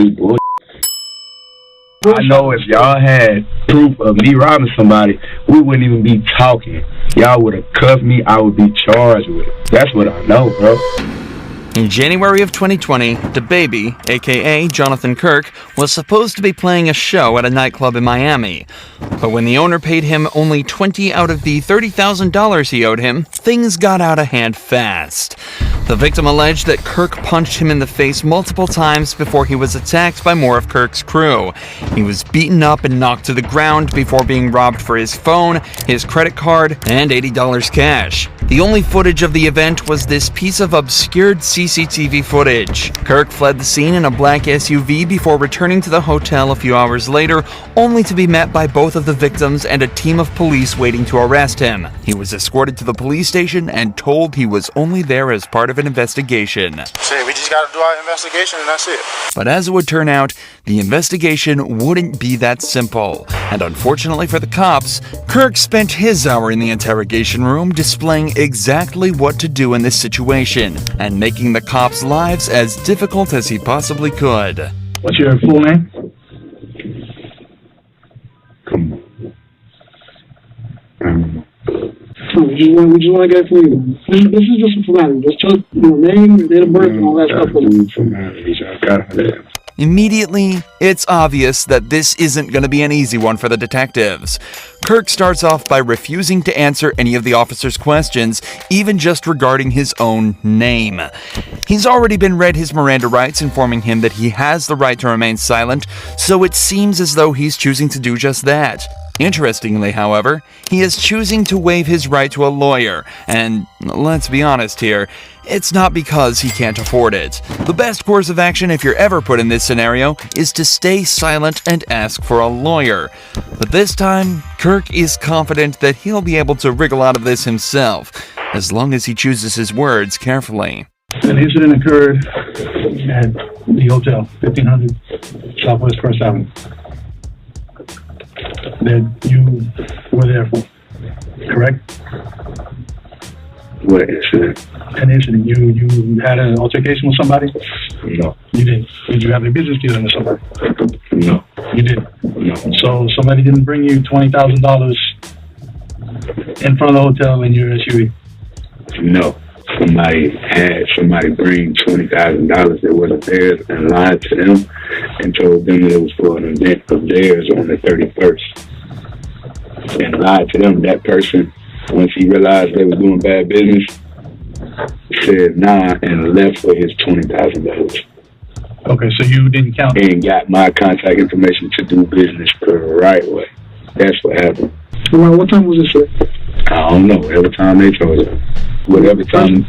This bullshit. I know if y'all had proof of me robbing somebody, we wouldn't even be talking. Y'all would have cuffed me. I would be charged with it. That's what I know, bro. In January of 2020, DaBaby, aka Jonathan Kirk, was supposed to be playing a show at a nightclub in Miami. But when the owner paid him only $20 out of the $30,000 he owed him, things got out of hand fast. The victim alleged that Kirk punched him in the face multiple times before he was attacked by more of Kirk's crew. He was beaten up and knocked to the ground before being robbed for his phone, his credit card, and $80 cash. The only footage of the event was this piece of obscured CCTV footage. Kirk fled the scene in a black SUV before returning to the hotel a few hours later, only to be met by both of the victims and a team of police waiting to arrest him. He was escorted to the police station and told he was only there as part of an investigation. Shit, we just gotta do our investigation and that's it. But as it would turn out, the investigation wouldn't be that simple. And unfortunately for the cops, Kirk spent his hour in the interrogation room displaying exactly what to do in this situation and making the cops' lives as difficult as he possibly could. What's your full name? Come on. We just want to get for you. This is just a formality. Just tell your name, your date of birth, and all that stuff. Immediately, it's obvious that this isn't going to be an easy one for the detectives. Kirk starts off by refusing to answer any of the officer's questions, even just regarding his own name. He's already been read his Miranda rights, informing him that he has the right to remain silent, so it seems as though he's choosing to do just that. Interestingly, however, he is choosing to waive his right to a lawyer, and let's be honest here, it's not because he can't afford it. The best course of action if you're ever put in this scenario is to stay silent and ask for a lawyer. But this time, Kirk is confident that he'll be able to wriggle out of this himself, as long as he chooses his words carefully. An incident occurred at the hotel, 1500 Southwest First Avenue, that you were there for, correct? What incident? An incident. You had an altercation with somebody? No. You didn't. Did you have a business dealing with somebody? No. You didn't. No. So somebody didn't bring you $20,000 in front of the hotel in your SUV? No. Somebody bring $20,000 that wasn't theirs and lied to them and told them that it was for an event of theirs on the 31st. And lied to them. That person, once he realized they were doing bad business, said nah and left with his $20,000. Okay, so you didn't count? And got my contact information to do business the right way. That's what happened. Well, what time was this, sir? I don't know. Every time they told it. Whatever time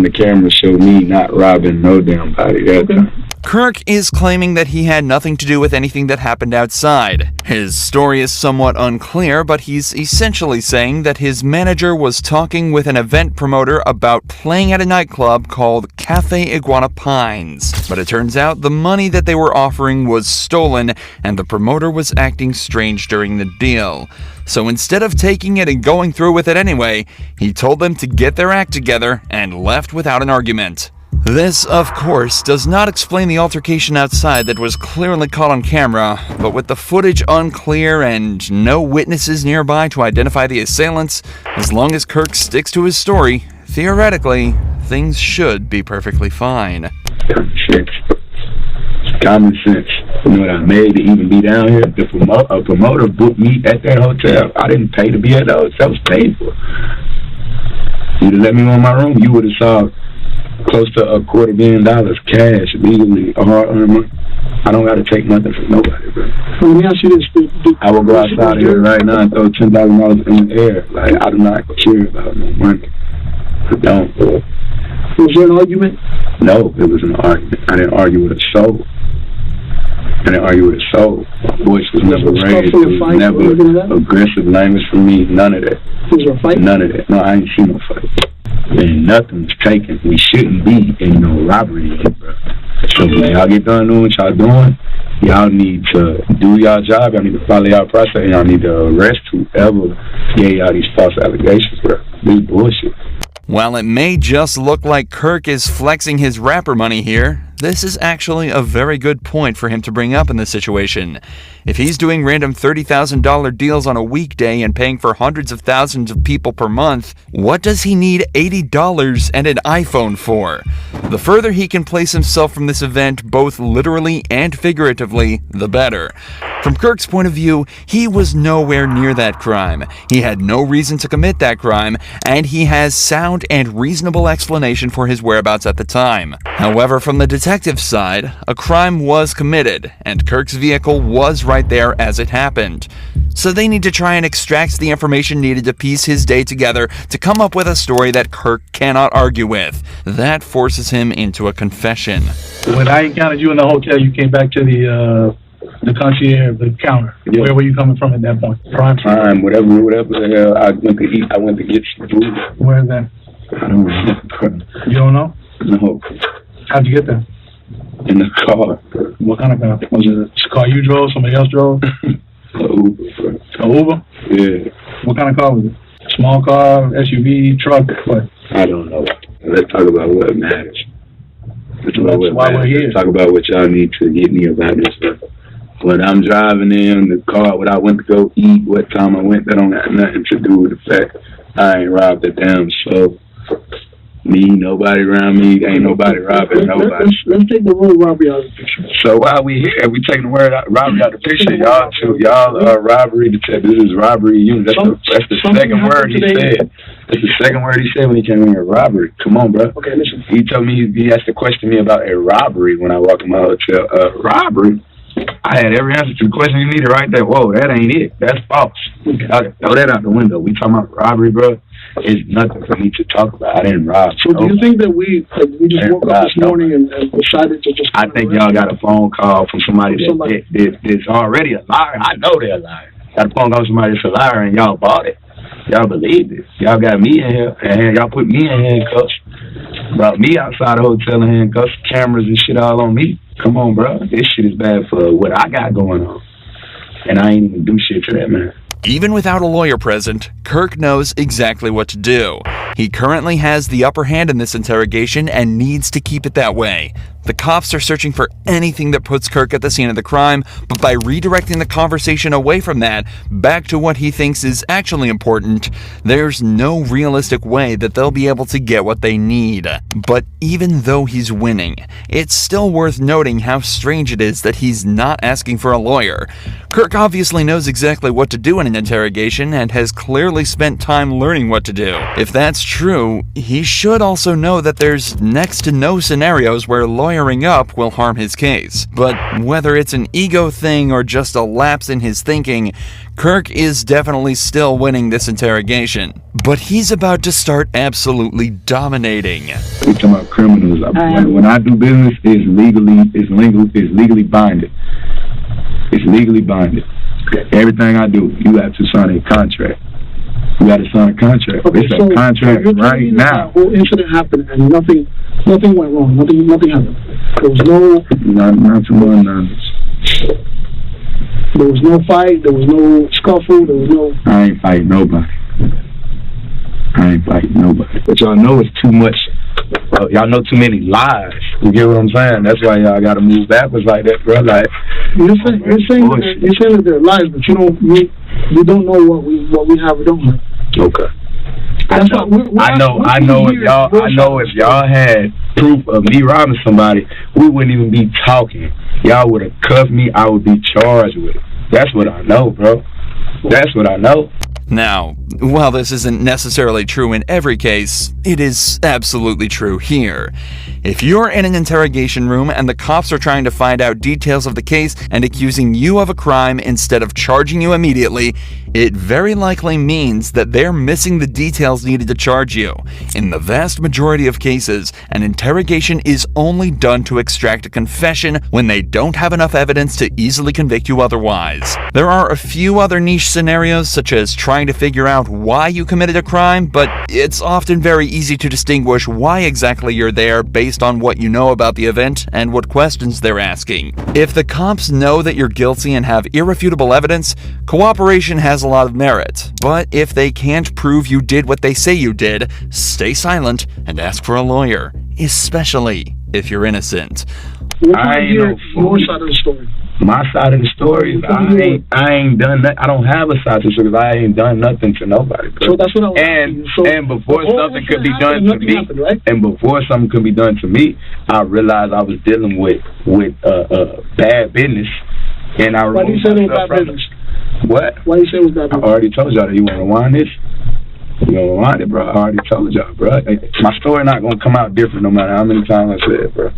the camera showed me not robbing no damn body that time. Kirk is claiming that he had nothing to do with anything that happened outside. His story is somewhat unclear, but he's essentially saying that his manager was talking with an event promoter about playing at a nightclub called Cafe Iguana Pines. But it turns out the money that they were offering was stolen, and the promoter was acting strange during the deal. So instead of taking it and going through with it anyway, he told them to get their act together and left without an argument. This, of course, does not explain the altercation outside that was clearly caught on camera, but with the footage unclear and no witnesses nearby to identify the assailants, as long as Kirk sticks to his story, theoretically, things should be perfectly fine. Common sense. You know what I made to even be down here? A promoter booked me at that hotel. I didn't pay to be at the hotel. I was paid for. You'd have let me in my room, you would have saw close to $250,000 cash, legally, hard-earned money. I don't got to take nothing from nobody, bro. Let me ask you this. I will go outside here right now and throw $10,000 in the air. Like, I do not care about no money. I don't, bro. Was there an argument? No, it was an argument. I didn't argue with a soul. My voice was never raised. It was never aggressive language from me. None of that. Was there a fight? None of that. No, I ain't seen no fight. And nothing was taken. We shouldn't be in no robbery, bro. So when y'all get done doing what y'all doing, y'all need to do y'all job. Y'all need to follow y'all process. And y'all need to arrest whoever gave y'all these false allegations, bro. This is bullshit. While it may just look like Kirk is flexing his rapper money here, this is actually a very good point for him to bring up in this situation. If he's doing random $30,000 deals on a weekday and paying for hundreds of thousands of people per month, what does he need $80 and an iPhone for? The further he can place himself from this event, both literally and figuratively, the better. From Kirk's point of view, he was nowhere near that crime. He had no reason to commit that crime, and he has sound and reasonable explanation for his whereabouts at the time. However, from the detective's side, a crime was committed, and Kirk's vehicle was right there as it happened. So they need to try and extract the information needed to piece his day together to come up with a story that Kirk cannot argue with. That forces him into a confession. When I encountered you in the hotel, you came back to the concierge, the counter. Yeah. Where were you coming from at that point? Prime, whatever the hell. I went to eat. I went to get some food. Where's that? I don't remember. You don't know? No. How'd you get there? In the car. What kind of car? Was it a car you drove? Somebody else drove? Uber. An Uber? Yeah. What kind of car was it? Small car, SUV, truck, what? I don't know. Let's talk about what matters. That's why we're here. Let's talk about what y'all need to get me about this stuff. When I'm driving in the car, what I went to go eat, what time I went, that don't have nothing to do with the fact I ain't robbed a damn soul. Me, nobody around me, ain't nobody robbing nobody. Let's take the word robbery out of the picture. So while we here, we taking the word robbery out of the picture. Y'all are robbery detective. This is robbery unit. That's the second word he said. That's the second word he said when he came in here. Robbery. Come on, bro. Okay, listen. He told me he asked to question me about a robbery when I walked in my hotel. Robbery. I had every answer to the question you needed right there. Whoa, that ain't it. That's false. Throw that out the window. We talking about robbery, bro. It's nothing for me to talk about. I didn't rob. So do you think that we just woke up this morning and decided to just... I think y'all got a phone call from somebody that's already a liar. I know they're a liar. Got a phone call from somebody that's a liar and y'all bought it. Y'all believed it. Y'all got me in here and y'all put me in handcuffs. Brought me outside the hotel in handcuffs, cameras and shit all on me. Come on, bro. This shit is bad for what I got going on. And I ain't even do shit to that man. Even without a lawyer present, Kirk knows exactly what to do. He currently has the upper hand in this interrogation and needs to keep it that way. The cops are searching for anything that puts Kirk at the scene of the crime, but by redirecting the conversation away from that, back to what he thinks is actually important, there's no realistic way that they'll be able to get what they need. But even though he's winning, it's still worth noting how strange it is that he's not asking for a lawyer. Kirk obviously knows exactly what to do in an interrogation and has clearly spent time learning what to do. If that's true, he should also know that there's next to no scenarios where lawyering up will harm his case. But whether it's an ego thing or just a lapse in his thinking, Kirk is definitely still winning this interrogation. But he's about to start absolutely dominating. We're talking about criminals. When I do business, it's legally binding. It's legally binding. Everything I do, you have to sign a contract. You got to sign a contract. Okay, it's a contract right now. The whole incident happened and nothing went wrong. Nothing happened. There was no... Not too much nonsense. There was no fight. There was no scuffle. There was no... I ain't fighting nobody. But y'all know it's too much. Y'all know too many lies. You get what I'm saying? That's why y'all got to move backwards like that, bro. Like you're saying that they're lies, but you don't know what we have or don't have. Okay. I know if y'all had proof of me robbing somebody, we wouldn't even be talking. Y'all would have cuffed me. I would be charged with it. That's what I know, bro. That's what I know. Now, while this isn't necessarily true in every case, it is absolutely true here. If you're in an interrogation room and the cops are trying to find out details of the case and accusing you of a crime instead of charging you immediately, it very likely means that they're missing the details needed to charge you. In the vast majority of cases, an interrogation is only done to extract a confession when they don't have enough evidence to easily convict you otherwise. There are a few other niche scenarios, such as trying trying to figure out why you committed a crime, but it's often very easy to distinguish why exactly you're there based on what you know about the event and what questions they're asking. If the cops know that you're guilty and have irrefutable evidence, cooperation has a lot of merit. But if they can't prove you did what they say you did, stay silent and ask for a lawyer, especially if you're innocent. I ain't no fool. Your side of the story. My side of the story is I ain't done that. I don't have a side of the story because I ain't done nothing to nobody. Bro. So that's what I was and before something could be done to me, happened, right? and before something could be done to me, I realized I was dealing with bad business, and I Why do you say it was bad business? What? Why do you say it was bad business? I already told y'all that. You want to rewind this? You want to rewind it, bro? I already told y'all, bro. My story not gonna come out different no matter how many times I say it, bro.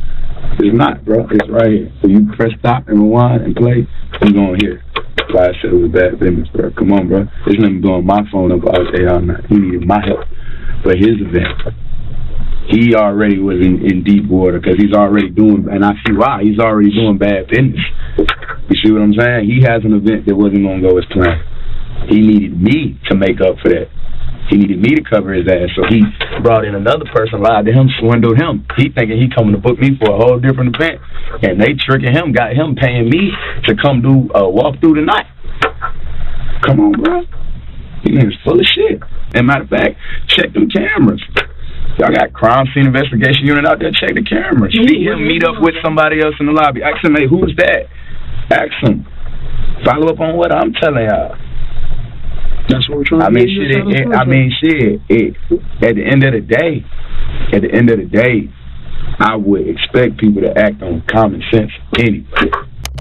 It's not, bro. It's right here. So you press stop and rewind and play, you're going to hear. Why I said it was bad business, bro. Come on, bro. This nigga blowing my phone up all day, all night. He needed my help. But his event, he already was in deep water because he's already doing, and I see why, he's already doing bad business. You see what I'm saying? He has an event that wasn't going to go as planned. He needed me to make up for that. He needed me to cover his ass, so he brought in another person, lied to him, swindled him. He thinking he coming to book me for a whole different event, and they tricking him, got him paying me to come do a walkthrough tonight. Come on, bro. These niggas full of shit. And matter of fact, check them cameras. Y'all got crime scene investigation unit out there, check the cameras. See him meet up with somebody else in the lobby. Ask him, hey, who's that? Ask him. Follow up on what I'm telling y'all. That's what we're trying to do. At the end of the day, I would expect people to act on common sense anyway.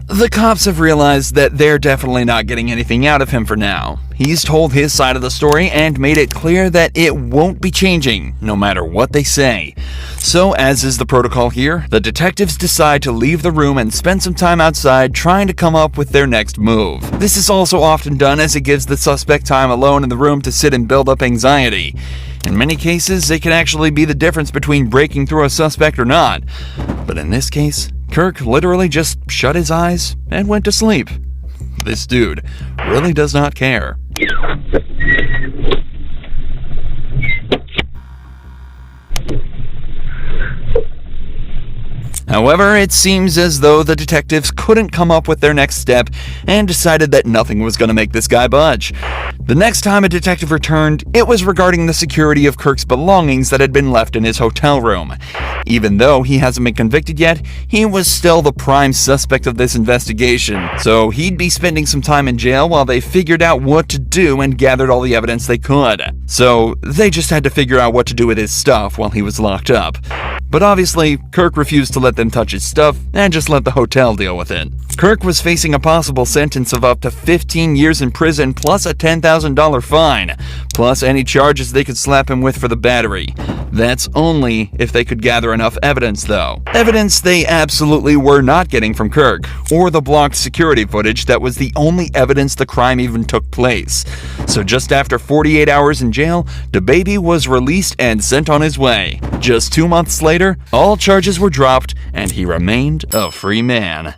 The cops have realized that they're definitely not getting anything out of him for now. He's told his side of the story and made it clear that it won't be changing, no matter what they say. So, as is the protocol here, the detectives decide to leave the room and spend some time outside trying to come up with their next move. This is also often done as it gives the suspect time alone in the room to sit and build up anxiety. In many cases, it can actually be the difference between breaking through a suspect or not. But in this case, Kirk literally just shut his eyes and went to sleep. This dude really does not care. However, it seems as though the detectives couldn't come up with their next step and decided that nothing was going to make this guy budge. The next time a detective returned, it was regarding the security of Kirk's belongings that had been left in his hotel room. Even though he hasn't been convicted yet, he was still the prime suspect of this investigation, so he'd be spending some time in jail while they figured out what to do and gathered all the evidence they could. So they just had to figure out what to do with his stuff while he was locked up. But obviously, Kirk refused to let them touch his stuff and just let the hotel deal with it. Kirk was facing a possible sentence of up to 15 years in prison plus a $10,000 fine, plus any charges they could slap him with for the battery. That's only if they could gather enough evidence, though. Evidence they absolutely were not getting from Kirk, or the blocked security footage that was the only evidence the crime even took place. So just after 48 hours in jail, DaBaby was released and sent on his way. Just 2 months later, all charges were dropped, and he remained a free man.